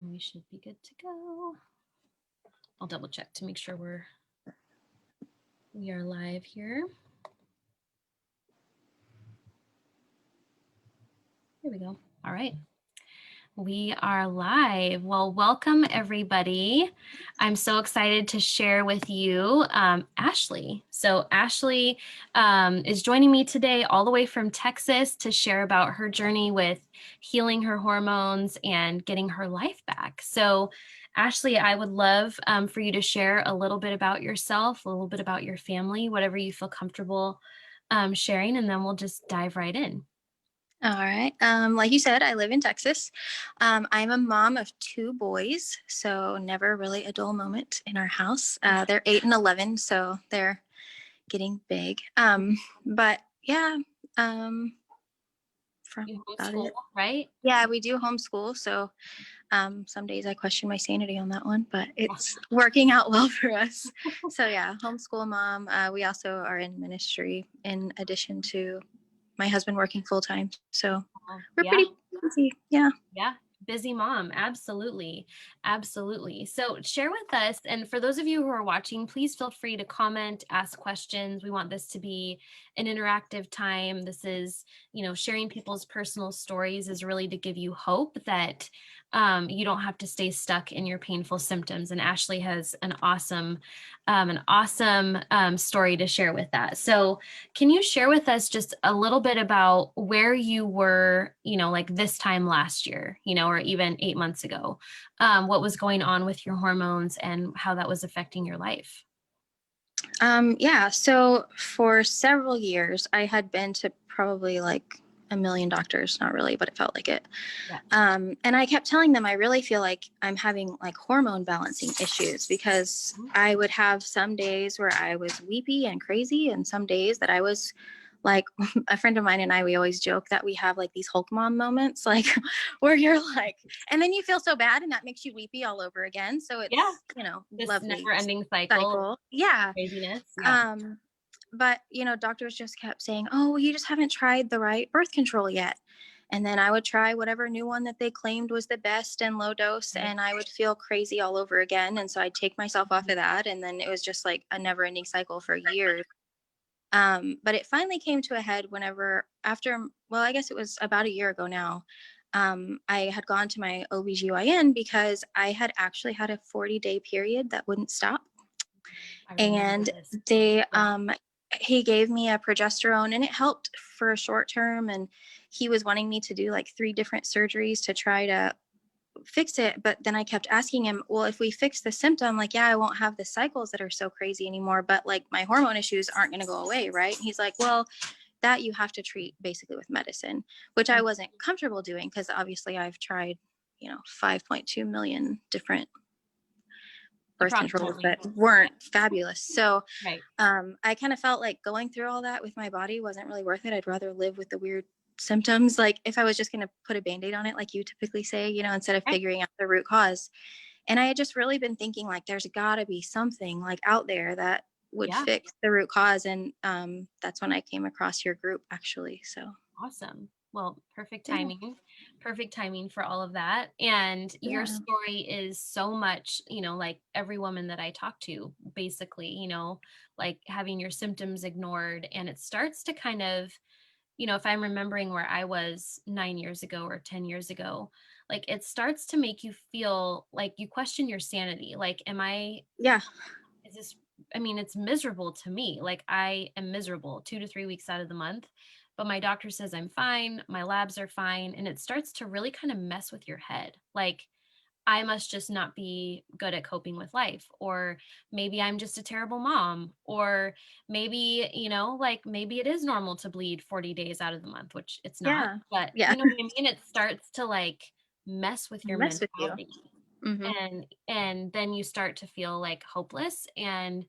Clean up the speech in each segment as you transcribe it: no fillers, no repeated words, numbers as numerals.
We should be good to go. I'll double check to make sure we are live here. Here we go. All right. We are live. Well, welcome everybody. I'm so excited to share with you Ashley. So Ashley is joining me today all the way from Texas to share about her journey with healing her hormones and getting her life back. So Ashley, I would love for you to share a little bit about yourself, a little bit about your family, whatever you feel comfortable sharing, and then we'll just dive right in. All right. Like you said, I live in Texas. I'm a mom of two boys, so never really a dull moment in our house. They're 8 and 11, so they're getting big. But yeah, um, from You about homeschool, it. right? Yeah, we do homeschool, so some days I question my sanity on that one, but it's working out well for us. So yeah, homeschool mom. We also are in ministry in addition to my husband working full time. So we're Yeah. pretty busy. Yeah. Yeah, busy mom. Absolutely. Absolutely. So share with us. And for those of you who are watching, please feel free to comment, ask questions. We want this to be an interactive time. This is, sharing people's personal stories is really to give you hope that you don't have to stay stuck in your painful symptoms. And Ashley has an awesome story to share with that. So can you share with us just a little bit about where you were, like this time last year, or even 8 months ago? What was going on with your hormones and how that was affecting your life? Yeah. So for several years, I had been to probably like a million doctors, not really, but it felt like it. Yeah. And I kept telling them, I really feel like I'm having like hormone balancing issues because I would have some days where I was weepy and crazy, and some days that I was like, a friend of mine and I, we always joke that we have like these Hulk mom moments, like where you're like, and then you feel so bad and that makes you weepy all over again. So Yeah. it's, This lovely never ending cycle of cycle. Yeah. craziness. Yeah. Um, but doctors just kept saying, "Oh, well, you just haven't tried the right birth control yet." And then I would try whatever new one that they claimed was the best and low dose, Right. and I would feel crazy all over again. And so I'd take myself off of that, and then it was just like a never-ending cycle for years. But it finally came to a head whenever, after, well, I guess it was about a year ago now. I had gone to my OBGYN because I had actually had a 40-day period that wouldn't stop, I remember and this. they Yeah. he gave me a progesterone and it helped for a short term, and he was wanting me to do like 3 different surgeries to try to fix it. But then I kept asking him, well, if we fix the symptom, like, yeah, I won't have the cycles that are so crazy anymore, but like my hormone issues aren't going to go away, right? And he's like, well, that you have to treat basically with medicine, which I wasn't comfortable doing because obviously I've tried 5.2 million different birth controls Approximately. that weren't fabulous. So Right. I kind of felt like going through all that with my body wasn't really worth it. I'd rather live with the weird symptoms. Like if I was just going to put a band-aid on it, like you typically say, instead of Right. figuring out the root cause. And I had just really been thinking like there's gotta be something like out there that would Yeah. fix the root cause. And that's when I came across your group actually. So Awesome. Well, perfect yeah. timing. Perfect timing for all of that. And your Yeah. story is so much, like every woman that I talk to, basically, like having your symptoms ignored. And it starts to kind of, if I'm remembering where I was 9 years ago or 10 years ago, like it starts to make you feel like you question your sanity. Like, Yeah. is this, I mean, it's miserable to me. Like I am miserable 2 to 3 weeks out of the month, but my doctor says I'm fine. My labs are fine. And it starts to really kind of mess with your head. Like I must just not be good at coping with life, or maybe I'm just a terrible mom, or maybe, like maybe it is normal to bleed 40 days out of the month, which it's not, Yeah. but Yeah. you know what I mean? It starts to like mess with your Mess with you. mentality, Mm-hmm. and then you start to feel like hopeless, and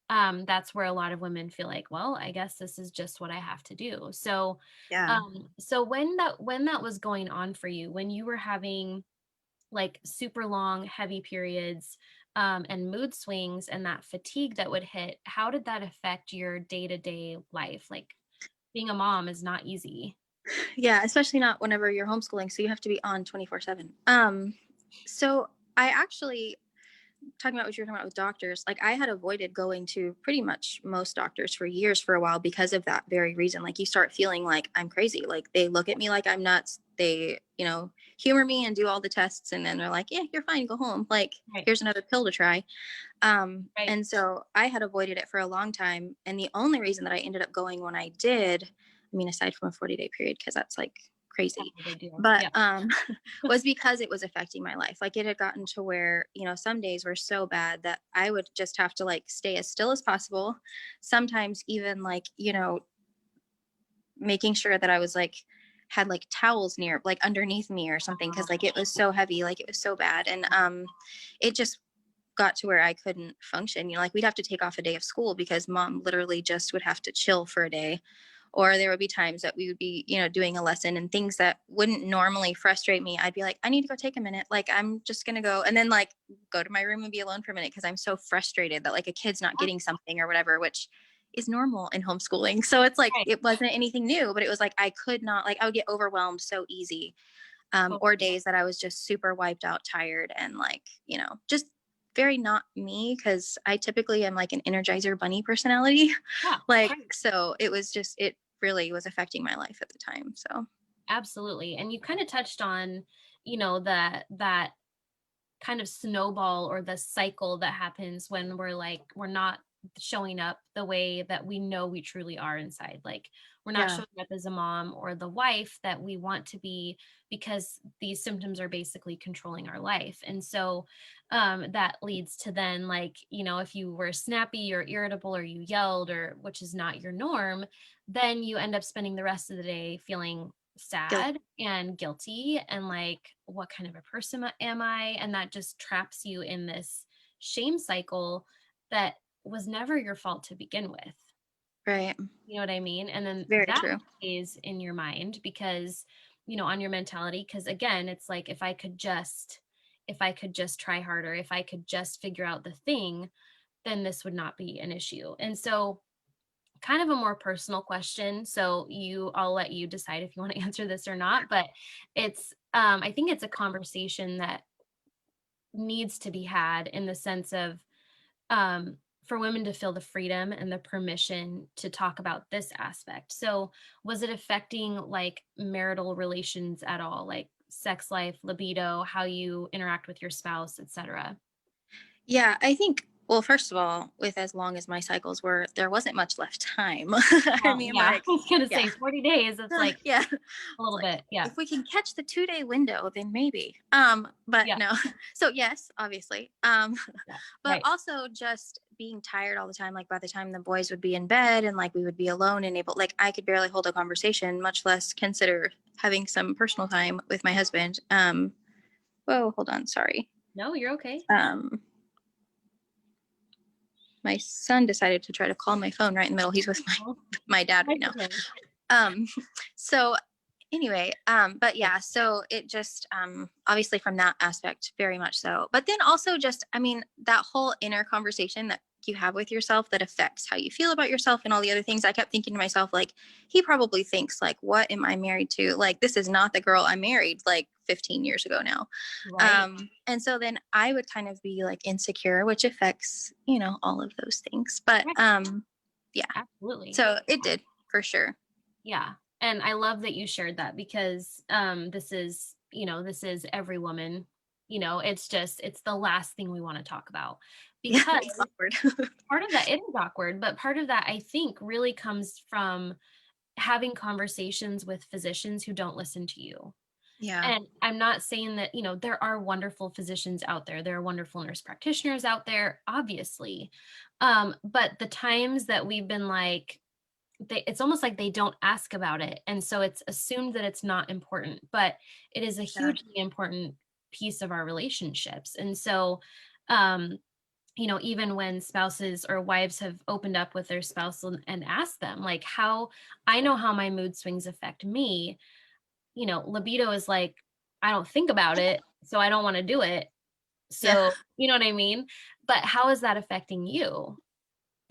that's where a lot of women feel like, well, I guess this is just what I have to do. So Yeah. so when that was going on for you, when you were having like super long heavy periods, and mood swings and that fatigue that would hit, how did that affect your day-to-day life? Like being a mom is not easy. Yeah, especially not whenever you're homeschooling, so you have to be on 24/7. So I actually, talking about what you were talking about with doctors, like I had avoided going to pretty much most doctors for years for a while because of that very reason. Like you start feeling like I'm crazy. Like they look at me like I'm nuts. They, humor me and do all the tests, and then they're like, "Yeah, you're fine. Go home. Like Right. here's another pill to try." Right. And so I had avoided it for a long time. And the only reason that I ended up going when I did, I mean, aside from a 40-day period, because that's like That's crazy, a big deal. but Yeah. was because it was affecting my life. Like it had gotten to where, some days were so bad that I would just have to like stay as still as possible. Sometimes even like, making sure that I was like, had like towels near like underneath me or something because like it was so heavy, like it was so bad. And it just got to where I couldn't function. Like we'd have to take off a day of school because mom literally just would have to chill for a day. Or there would be times that we would be, doing a lesson and things that wouldn't normally frustrate me. I'd be like, I need to go take a minute. Like, I'm just going to go and then like go to my room and be alone for a minute because I'm so frustrated that like a kid's not getting something or whatever, which is normal in homeschooling. So it's like, Right. it wasn't anything new, but it was like, I could not, like, I would get overwhelmed so easy. Or Totally. days that I was just super wiped out, tired, and like, just very not me because I typically am like an energizer bunny personality. Yeah. Like, Right. so it was just, it really was affecting my life at the time. So, Absolutely. And you kind of touched on, that kind of snowball or the cycle that happens when we're not showing up the way that we know we truly are inside. Like we're not yeah, showing up as a mom or the wife that we want to be because these symptoms are basically controlling our life. And so that leads to then, like, if you were snappy or irritable or you yelled, or which is not your norm, then you end up spending the rest of the day feeling guilt. sad and guilty and like, what kind of a person am I? And that just traps you in this shame cycle that was never your fault to begin with. Right. You know what I mean? And then Very that true. stays in your mind because, on your mentality. Because again, it's like, if I could just try harder, if I could just figure out the thing, then this would not be an issue. And so, kind of a more personal question. So I'll let you decide if you want to answer this or not. But I think it's a conversation that needs to be had in the sense of, for women to feel the freedom and the permission to talk about this aspect. So, was it affecting like marital relations at all, like sex life, libido, how you interact with your spouse, etc.? Yeah, I think, well, first of all, with as long as my cycles were, there wasn't much left time. I mean, Yeah, I like, was gonna yeah, say 40 days. It's like yeah. a It's little like bit. Yeah. if we can catch the 2-day window, then maybe. But Yeah. no. So yes, obviously. Yeah. But Right. also just being tired all the time. Like by the time the boys would be in bed and like we would be alone and able, like I could barely hold a conversation, much less consider having some personal time with my husband. Whoa, hold on, sorry. No, you're okay. Um, my son decided to try to call my phone right in the middle. He's with my Oh, my dad right that's now. okay. Um, so anyway, but yeah, so it just obviously from that aspect, very much so. But then also just, I mean, that whole inner conversation that you have with yourself that affects how you feel about yourself and all the other things. I kept thinking to myself, like, he probably thinks, like, what am I married to? Like, this is not the girl I married like 15 years ago now. Right. And so then I would kind of be like insecure, which affects, all of those things. But Right. yeah, Absolutely. so it did for sure. Yeah. And I love that you shared that because this is every woman. It's the last thing we want to talk about Yeah, because it's awkward. part of that, it is awkward, but part of that I think really comes from having conversations with physicians who don't listen to you. Yeah. And I'm not saying that, there are wonderful physicians out there. There are wonderful nurse practitioners out there, obviously. But the times that we've been like, it's almost like they don't ask about it. And so it's assumed that it's not important, but it is a Yeah. hugely important piece of our relationships. And so, um, even when spouses or wives have opened up with their spouse and asked them, like, how I know how my mood swings affect me, libido is like, I don't think about it, so I don't want to do it. Yeah. So, you know what I mean? But how is that affecting you?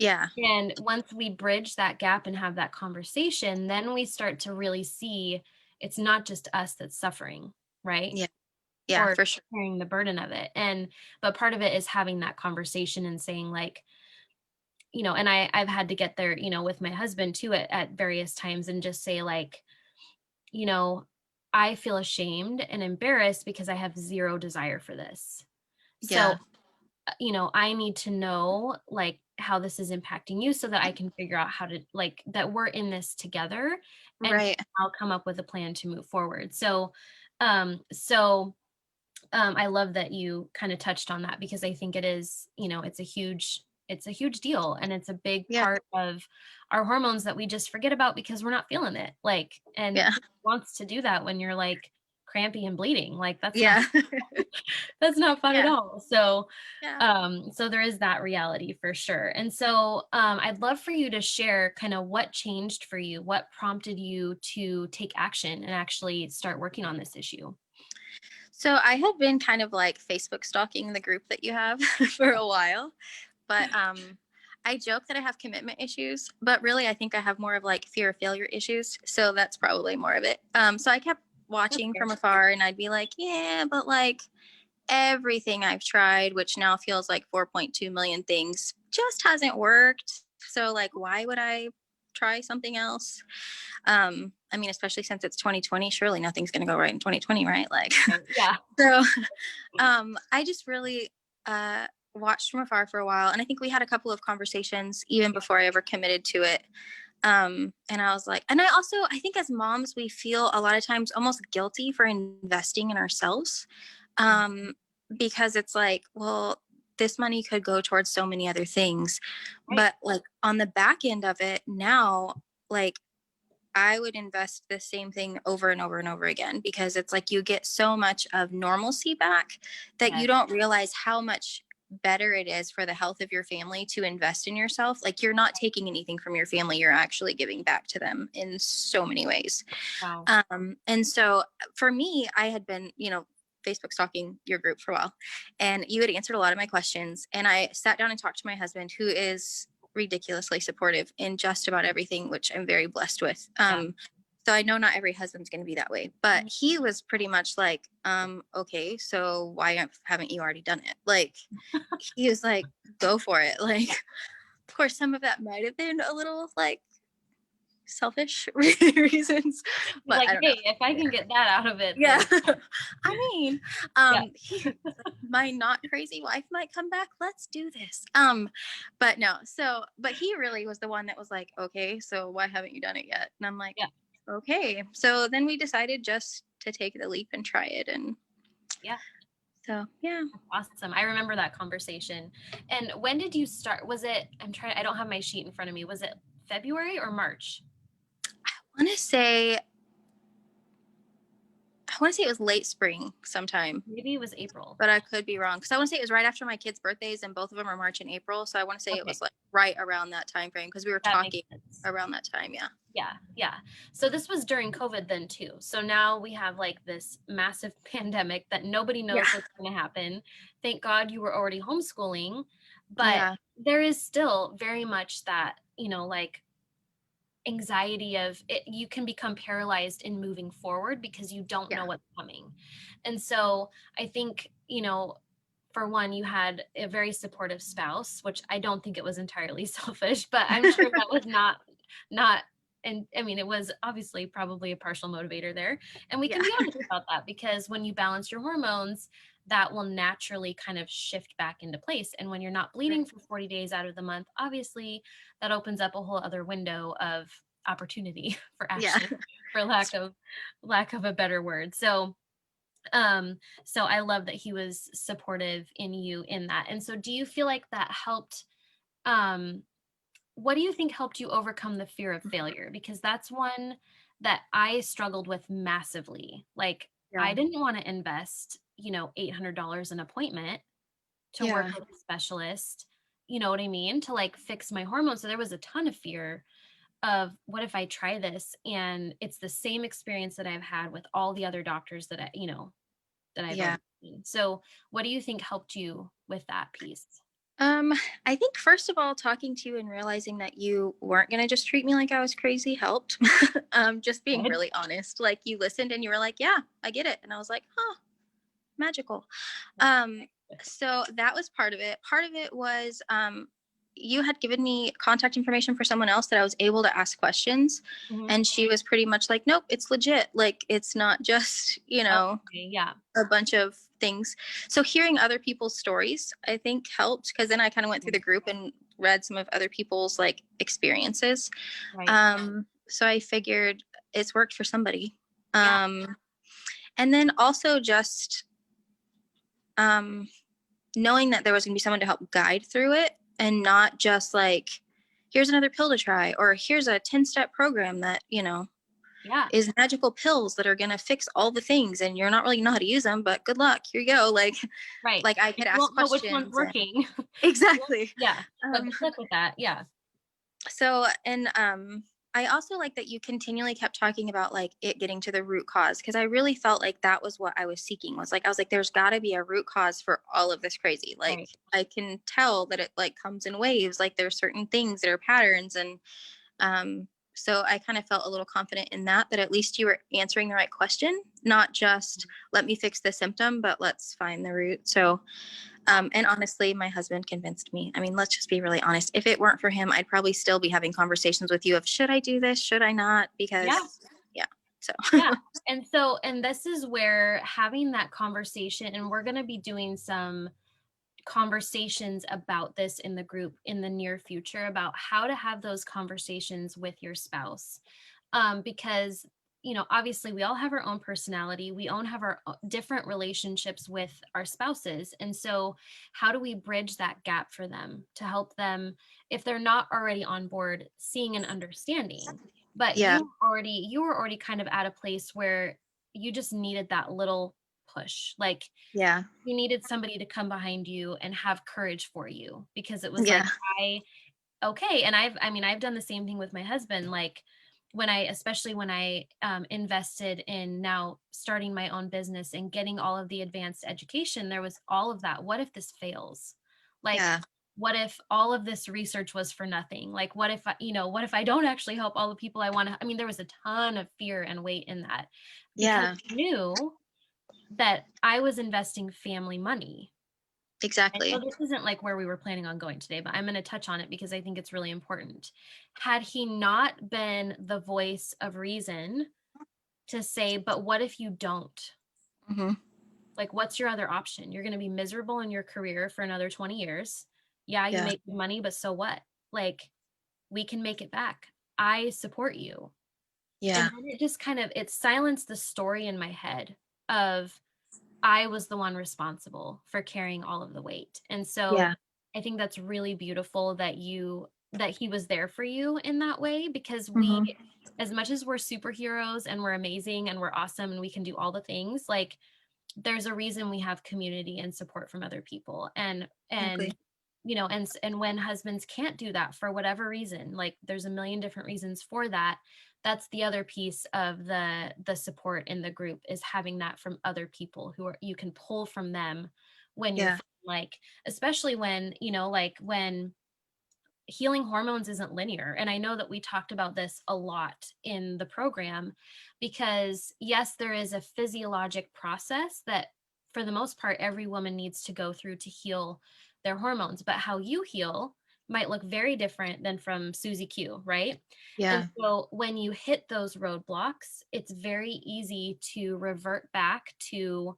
Yeah. And once we bridge that gap and have that conversation, then we start to really see it's not just us that's suffering, right? Yeah. Yeah, or for sure. carrying the burden of it. But part of it is having that conversation and saying like, and I've had to get there, with my husband too at various times and just say like, you know, I feel ashamed and embarrassed because I have zero desire for this. Yeah. So, I need to know like how this is impacting you so that I can figure out how to like that we're in this together and Right. I'll come up with a plan to move forward. So I love that you kind of touched on that because I think it is, it's a huge deal and it's a big Yeah. part of our hormones that we just forget about because we're not feeling it. Like, and Yeah. who wants to do that when you're like crampy and bleeding? Like that's not Yeah. that's not fun at Yeah. all. So Yeah. so there is that reality for sure. And so I'd love for you to share kind of what changed for you, what prompted you to take action and actually start working on this issue. So I had been kind of like Facebook stalking the group that you have for a while, but I joke that I have commitment issues, but really I think I have more of like fear of failure issues. So that's probably more of it. So I kept That's watching fair. from afar and I'd be like, yeah, but like everything I've tried, which now feels like 4.2 million things, just hasn't worked. So like, why would I try something else? I mean, especially since it's 2020, surely nothing's going to go right in 2020, right? Like, Right. Yeah. so I just really watched from afar for a while. And I think we had a couple of conversations even before I ever committed to it. And I was like, and I think as moms, we feel a lot of times almost guilty for investing in ourselves. Mhm. Um, because it's like, well, this money could go towards so many other things. Right. But like on the back end of it now, like I would invest the same thing over and over and over again because it's like you get so much of normalcy back that you Yes. don't realize how much better it is for the health of your family to invest in yourself. Like you're not taking anything from your family, you're actually giving back to them in so many ways. Wow. And so for me, I had been, Facebook stalking your group for a while, and you had answered a lot of my questions. And I sat down and talked to my husband, who is ridiculously supportive in just about everything, which I'm very blessed with. Yeah. So I know not every husband's going to be that way, but he was pretty much like, okay, so why haven't you already done it? Like, he was like, go for it. Like, of course, some of that might have been a little like selfish reasons, He's but like, I don't know. hey, if I can get that out of it, Yeah. then I mean, yeah. my not crazy wife might come back. Let's do this. But no, but he really was the one that was like, okay, so why haven't you done it yet? And I'm like, Yeah. okay. So then we decided just to take the leap and try it. And Yeah. so, yeah. Awesome. I remember that conversation. And when did you start? I don't have my sheet in front of me. Was it February or March? I want to say, it was late spring sometime, Maybe it was April. but I could be wrong. Cause I want to say it was right after my kids' birthdays and both of them are March and April. So I want to say it Okay. was like right around that time frame because we were That makes talking sense. around that time. Yeah. Yeah, yeah. So this was during COVID then too. So now we have like this massive pandemic that nobody Yeah. knows what's going to happen. Thank God you were already homeschooling, but Yeah. there is still very much that, like anxiety of it, you can become paralyzed in moving forward because you don't Yeah. know what's coming. And so I think, for one, you had a very supportive spouse, which I don't think it was entirely selfish, but I'm sure that was not and I mean it was obviously probably a partial motivator there. And we Yeah. can be honest about that because when you balance your hormones, that will naturally kind of shift back into place. And when you're not bleeding Right. for 40 days out of the month, obviously that opens up a whole other window of opportunity for Yeah. Ashley, for lack of a better word. So I love that he was supportive in you in that. And so do you feel like that helped um what do you think helped you overcome the fear of failure? Because that's one that I struggled with massively. Like I Yeah. didn't want to invest, $800 an appointment to work Yeah. with a specialist, you know what I mean, to like fix my hormones. So there was a ton of fear of what if I try this and it's the same experience that I've had with all the other doctors that I've Yeah. already seen. So what do you think helped you with that piece? Um, I think first of all, talking to you and realizing that you weren't gonna just treat me like I was crazy helped. Just being Good. really honest. Like you listened and you were like, yeah, I get it. And I was like, huh, magical. Right. Um, so that was part of it. Part of it was you had given me contact information for someone else that I was able to ask questions. Mhm. And she was pretty much like, nope, it's legit. Like, it's not just, Okay, yeah. a bunch of things. So hearing other people's stories, I think helped because then I kind of went through Mhm. the group and read some of other people's like experiences. Right. So I figured it's worked for somebody. Yeah. And then also just um, knowing that there was going to be someone to help guide through it and not just like, here's another pill to try, or here's a 10-step program that, Yeah. is magical pills that are going to fix all the things and you're not really know how to use them, but good luck. Here you go. Right. Like I Like, could you ask won't know which one's questions and working. exactly. Yeah. But Um, good luck with that. Yeah. so, and I also like that you continually kept talking about like it getting to the root cause because I really felt like that was what I was seeking was like I was like there's got to be a root cause for all of this crazy. Like Right. I can tell that it like comes in waves. Like there's certain things that are patterns and so I kind of felt a little confident in that at least you were answering the right question, not just let me fix the symptom, but let's find the root. So and honestly, my husband convinced me. I mean, let's just be really honest. If it weren't for him, I'd probably still be having conversations with you of should I do this? Should I not? Yeah. Because yeah. So Yeah. And this is where having that conversation, and we're going to be doing some conversations about this in the group in the near future about how to have those conversations with your spouse. Because, obviously we all have our own personality. We all have our different relationships with our spouses. And so, how do we bridge that gap for them to help them, if they're not already on board, seeing and understanding? But yeah, you were already kind of at a place where you just needed that little push. Like, yeah, you needed somebody to come behind you and have courage for you because it was like, yeah, I okay. And I've done the same thing with my husband. Like, especially when I invested in now starting my own business and getting all of the advanced education, there was all of that. What if this fails? Like, yeah, what if all of this research was for nothing? Like, what if I don't actually help all the people I want to? I mean, there was a ton of fear and weight in that because yeah, I knew that I was investing family money. I know exactly. this isn't like where we were planning on going today, but I'm going to touch on it because I think it's really important. Had he not been the voice of reason to say, but what if you don't? Hmm. Like, what's your other option? You're going to be miserable in your career for another 20 years. Yeah, you Yeah, make money, but so what? Like, we can make it back. I support you. And yeah, then it silenced the story in my head of I was the one responsible for carrying all of the weight. And so yeah. I think that's really beautiful that he was there for you in that way because Hmm. as much as we're superheroes and we're amazing and we're awesome and we can do all the things, like there's a reason we have community and support from other people. And Exactly. and when husbands can't do that for whatever reason, like there's a million different reasons for that. That's the other piece of the support in the group is having that from other people who are you can pull from them when you're Yeah, feeling like, especially when like when healing hormones isn't linear. And I know that we talked about this a lot in the program because, yes, there is a physiologic process that, for the most part, every woman needs to go through to heal their hormones. But how you heal might look very different than from Susie Q, right? And yeah, so when you hit those roadblocks, it's very easy to revert back to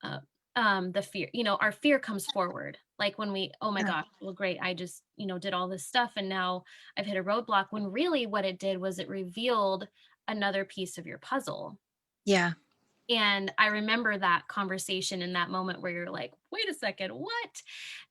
uh, the fear. Our fear comes forward, like when we, oh my yeah, gosh, well great, I just did all this stuff and now I've hit a roadblock, when really what it did was it revealed another piece of your puzzle. yeah, And I remember that conversation in that moment where you're like, wait a second, what?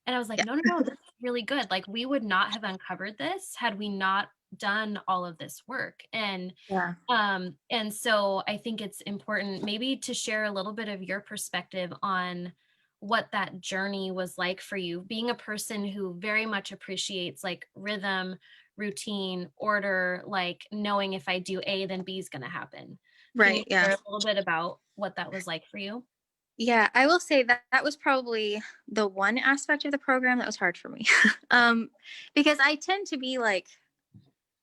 And I was like, yeah, no, no, no, this is really good. Like, we would not have uncovered this had we not done all of this work. yeah, And so I think it's important maybe to share a little bit of your perspective on what that journey was like for you, being a person who very much appreciates like rhythm, routine, order, like knowing if I do A, then B is going to happen. Can you right. Yeah. share a little bit about what that was like for you? Yeah, I will say that that was probably the one aspect of the program that was hard for me. Because I tend to be like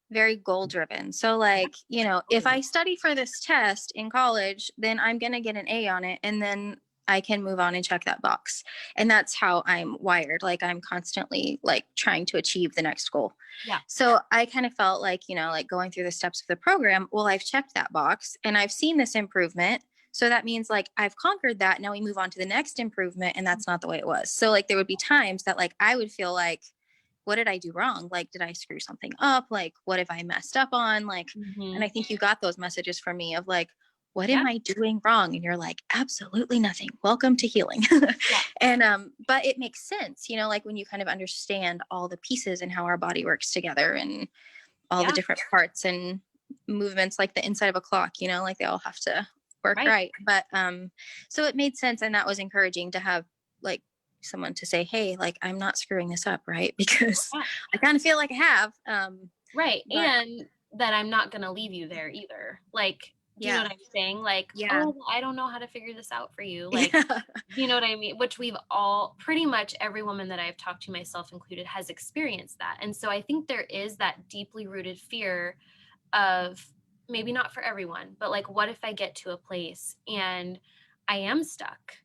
very goal driven. So like, if I study for this test in college, then I'm going to get an A on it and then I can move on and check that box. And that's how I'm wired. Like I'm constantly like trying to achieve the next goal. Yeah. So I kind of felt like, like going through the steps of the program, well, I've checked that box and I've seen this improvement. So that means like I've conquered that. Now we move on to the next improvement. And that's not the way it was. So like there would be times that like I would feel like, what did I do wrong? Like, did I screw something up? Like, what have I messed up on? Like, and Hmm. I think you got those messages from me of like, what Yeah. am I doing wrong? And you're like, absolutely nothing. Welcome to healing. Yeah. And but it makes sense, like when you kind of understand all the pieces and how our body works together and all the Yeah. different parts and movements like the inside of a clock, like they all have to work Right. right. But so it made sense, and that was encouraging to have like someone to say, hey, like I'm not screwing this up, right? Because Yeah. I kind of feel like I have. Right. But And that I'm not going to leave you there either. Like, do you know yeah, what I'm saying? Like, yeah, oh, I don't know how to figure this out for you. Like, yeah, you know what I mean? Which we've all, pretty much every woman that I've talked to, myself included, has experienced that. And so I think there is that deeply rooted fear of, maybe not for everyone, but like, what if I get to a place and I am stuck?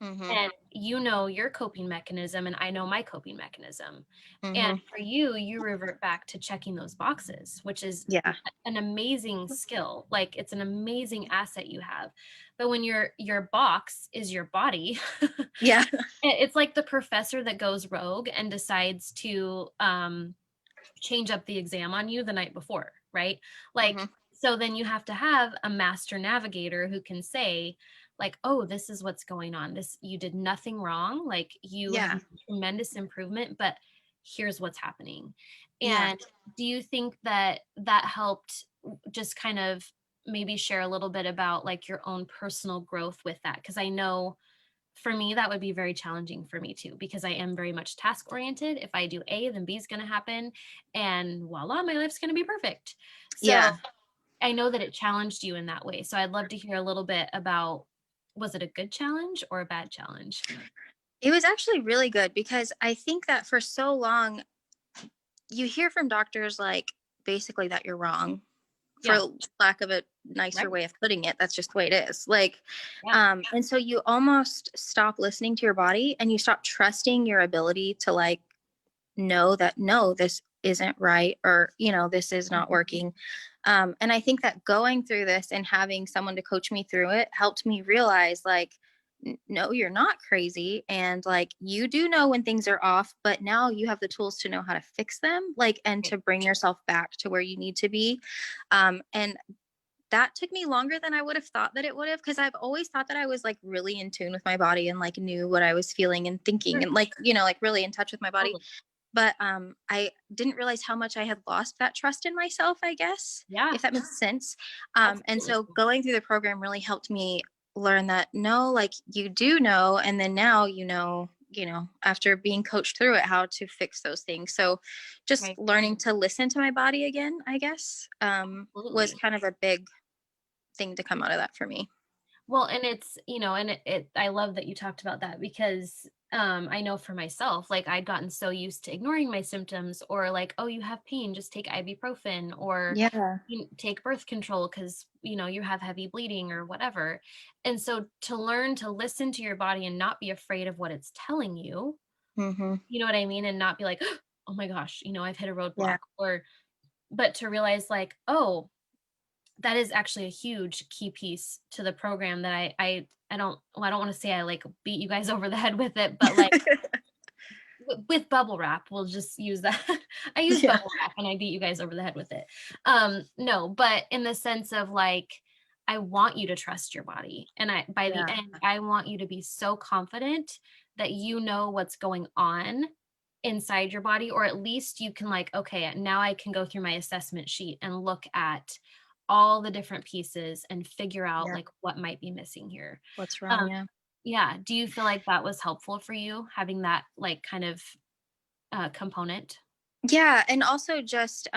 mm-hmm, And you know your coping mechanism, and I know my coping mechanism. And mm-hmm, for you, you revert back to checking those boxes, which is yeah, an amazing skill. Like, it's an amazing asset you have. But when your box is your body, yeah, it's like the professor that goes rogue and decides to change up the exam on you the night before, right? Like, mm-hmm, so then you have to have a master navigator who can say, like, oh, this is what's going on. This, you did nothing wrong. Like, you have yeah, made tremendous improvement, but here's what's happening. yeah. And do you think that that helped, just kind of maybe share a little bit about like your own personal growth with that? Because I know for me that would be very challenging for me too, because I am very much task oriented. If I do A, then B is going to happen, and voila, my life's going to be perfect. So Yeah. I know that it challenged you in that way, so I'd love to hear a little bit about, was it a good challenge or a bad challenge? It was actually really good because I think that for so long you hear from doctors like basically that you're wrong, for Yeah. lack of a nicer Right. way of putting it. That's just the way it is. Like Yeah. and so you almost stop listening to your body and you stop trusting your ability to like know that no, this isn't right, or this is not Mhm. working. And I think that going through this and having someone to coach me through it helped me realize like no, you're not crazy, and like you do know when things are off, but now you have the tools to know how to fix them, like, and Right. to bring yourself back to where you need to be. And that took me longer than I would have thought that it would have, because I've always thought that I was like really in tune with my body and like knew what I was feeling and thinking Sure. and like like really in touch with my body. Totally. But I didn't realize how much I had lost that trust in myself, I guess, Yeah. if that makes sense. And Absolutely. so going through the program really helped me learn that no, like you do know, and then now after being coached through it, how to fix those things. So just Right. learning to listen to my body again, I guess, was Absolutely. kind of a big thing to come out of that for me. Well, and it's, and I love that you talked about that, because I know for myself, like, I'd gotten so used to ignoring my symptoms, or like, oh, you have pain, just take ibuprofen, or Yeah. take birth control because you have heavy bleeding or whatever. And so to learn to listen to your body and not be afraid of what it's telling you, Hmm. you know what I mean? And not be like, oh my gosh, I've hit a Yeah. roadblock, or, but to realize like, oh, that is actually a huge key piece to the program that I don't, well, I don't want to say I like beat you guys over the head with it, but like, with bubble wrap, we'll just use that. I use Yeah. bubble wrap and I beat you guys over the head with it. No, but in the sense of like, I want you to trust your body. And by the Yeah. end, I want you to be so confident that you know what's going on inside your body, or at least you can like, okay, now I can go through my assessment sheet and look at all the different pieces and figure out Yeah. like what might be missing here. What's Um, wrong? Yeah. yeah. Do you feel like that was helpful for you, having that like kind of component? Yeah. And also just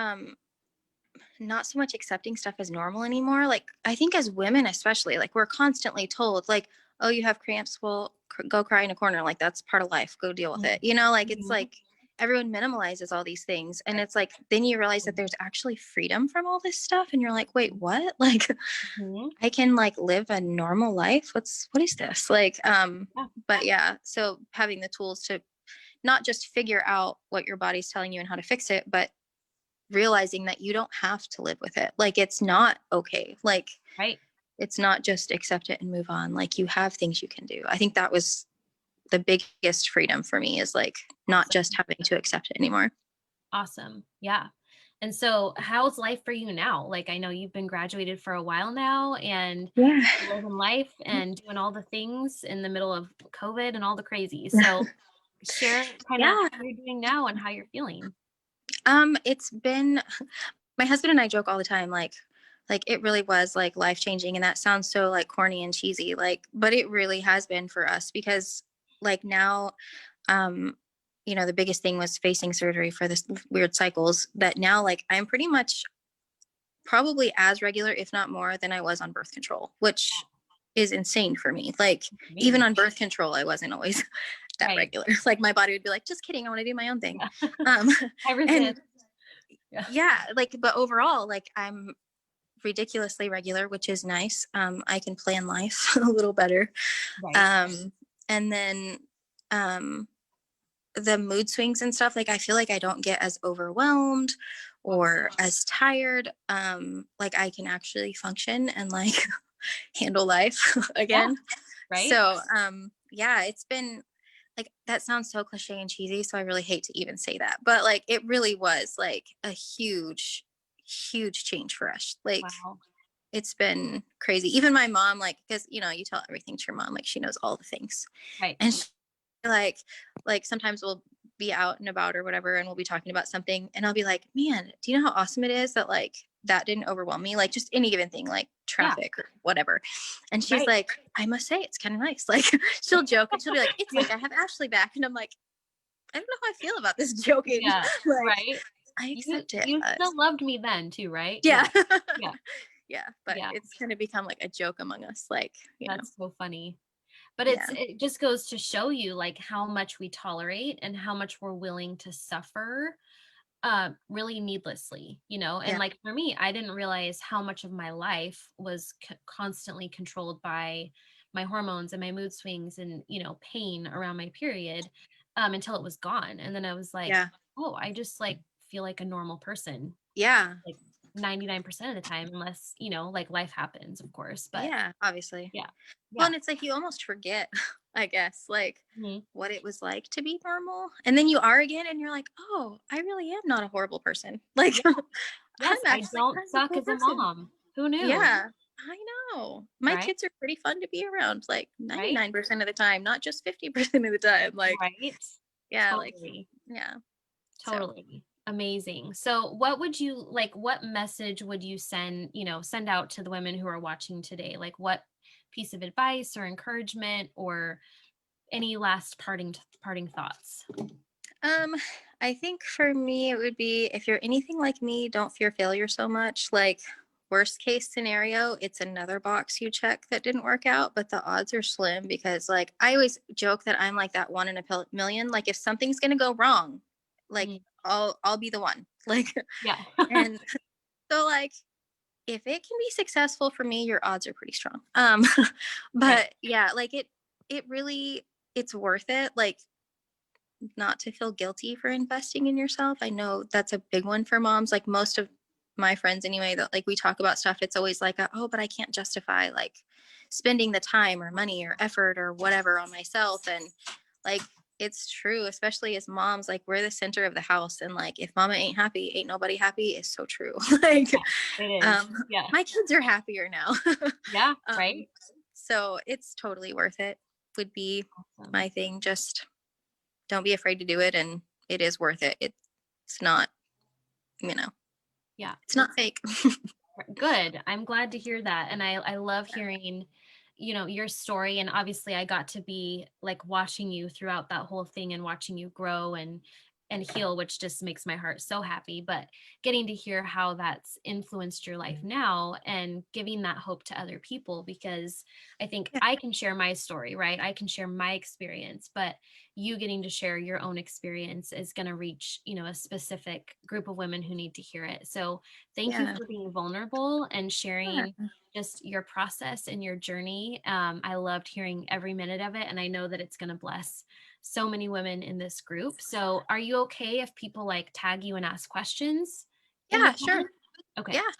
not so much accepting stuff as normal anymore. Like I think as women especially, like we're constantly told like, oh, you have cramps, well, go cry in a corner, like that's part of life, go deal with Mhm. it, like it's Mhm. like everyone minimalizes all these things, and Right. it's like then you realize that there's actually freedom from all this stuff, and you're like, wait, what? Like Mhm. I can like live a normal life. What is this? Like Yeah. but yeah, so having the tools to not just figure out what your body's telling you and how to fix it, but realizing that you don't have to live with it. Like it's not okay. Like Right. it's not just accept it and move on. Like you have things you can do. I think that was the biggest freedom for me, is like not just Awesome. having to accept it anymore. Awesome. Yeah. And so how's life for you now? Like I know you've been graduated for a while now and Yeah. living life and doing all the things in the middle of COVID and all the crazy. So share kind of Yeah. how you're doing now and how you're feeling. It's been, my husband and I joke all the time, like it really was like life changing. And that sounds so like corny and cheesy, like, but it really has been for us because like now, um, the biggest thing was facing surgery for this weird cycles, that now like I'm pretty much probably as regular, if not more, than I was on birth control, which is insane for me. Like even Amazing. on birth control, I wasn't always that Right. regular. Like my body would be like, just kidding, I want to do my own thing. Yeah. Um, I resist. and Yeah. yeah, like, but overall, like I'm ridiculously regular, which is nice. I can plan life a little better. Right. Um, and then um, the mood swings and stuff, like I feel like I don't get as overwhelmed Awesome. or as tired. Like I can actually function and like handle life Yeah. again. Right. So yeah, it's been like, that sounds so cliche and cheesy, so I really hate to even say that, but like it really was like a huge change for us. Like Wow. it's been crazy. Even my mom, like, because you tell everything to your mom, like she knows all the things, Right. and she, like sometimes we'll be out and about or whatever, and we'll be talking about something, and I'll be like, man, do you know how awesome it is that like that didn't overwhelm me, like just any given thing like Yeah. traffic or whatever. And she's Right. like, I must say it's kind of nice. Like she'll joke and she'll be like, it's Yeah. like I have Ashley back, and I'm like, I don't know how I feel about this joking. Yeah. Like Right. I You accept it, you but still loved me then too, right? Yeah. yeah. Yeah. Yeah, but Yeah. it's kind of become like a joke among us, like, That's so funny. But yeah. it just goes to show you like how much we tolerate and how much we're willing to suffer really needlessly, and Yeah. like for me, I didn't realize how much of my life was constantly controlled by my hormones and my mood swings and pain around my period until it was gone, and then I was like, Yeah. oh, I just like feel like a normal person Yeah. like 99% of the time, unless like life happens, of course, but Yeah, obviously. yeah. Well, Yeah. and it's like you almost forget, I guess, like Mhm. what it was like to be normal. And then you are again and you're like, "Oh, I really am not a horrible person." Like Yeah. I'm Yes, I actually don't kind of a suck cool as a person. mom. Who knew? Yeah. I know. My Right? kids are pretty fun to be around like Right? 99% of the time, not just 50% of the time. Like, Right? yeah, like Totally. yeah. So, Totally. Amazing. So what would you like what message would you send out to the women who are watching today? Like what piece of advice or encouragement or any last parting thoughts? Um, I think for me, it would be, if you're anything like me, don't fear failure so much. Like, worst case scenario, it's another box you check that didn't work out, but the odds are slim because, like, I always joke that I'm like that one in a million. Like, if something's gonna go wrong, like, Mm, I'll be the one. Like, yeah. and so like, if it can be successful for me, your odds are pretty strong. Right. But yeah, like it really, it's worth it. Like not to feel guilty for investing in yourself. I know that's a big one for moms. Like most of my friends anyway, that like we talk about stuff, it's always like, oh, but I can't justify like spending the time or money or effort or whatever on myself. And like it's true, especially as moms, like we're the center of the house. And like if mama ain't happy, ain't nobody happy is so true. Like Yeah. It is. Yeah. my kids are happier now. Yeah, um, right? so it's totally worth it, would be Awesome. my thing. Just don't be afraid to do it, and it is worth it. It's not, you know, Yeah. it's not fake. Good. I'm glad to hear that. And I love hearing, your story. And obviously I got to be like watching you throughout that whole thing and watching you grow and and heal, which just makes my heart so happy. But getting to hear how that's influenced your life now and giving that hope to other people, because I think Yeah. I can share my story, right? I can share my experience, but you getting to share your own experience is going to reach, a specific group of women who need to hear it. So thank you Yeah. for being vulnerable and Sure. sharing just your process and your journey. I loved hearing every minute of it, and I know that it's going to bless so many women in this group. So are you okay if people like tag you and ask questions in the Yeah, sure. comments? Okay, Yeah.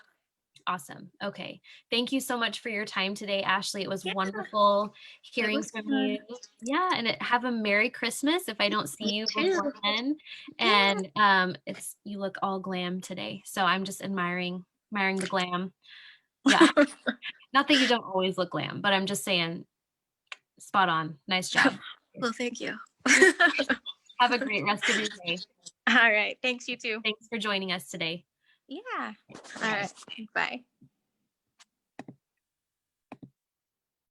awesome. Okay. Thank you so much for your time today, Ashley. It was Yeah. wonderful It hearing was from fun. you. Yeah, and have a Merry Christmas if I don't see You you too. before then. Yeah. And it's you look all glam today. So I'm just admiring the glam. Yeah. Not that you don't always look glam, but I'm just saying spot on. Nice job. Well, thank you. Of course. Have a great rest of your day. All right. Thanks, you too. Thanks for joining us today. Yeah. All Bye. right. Bye.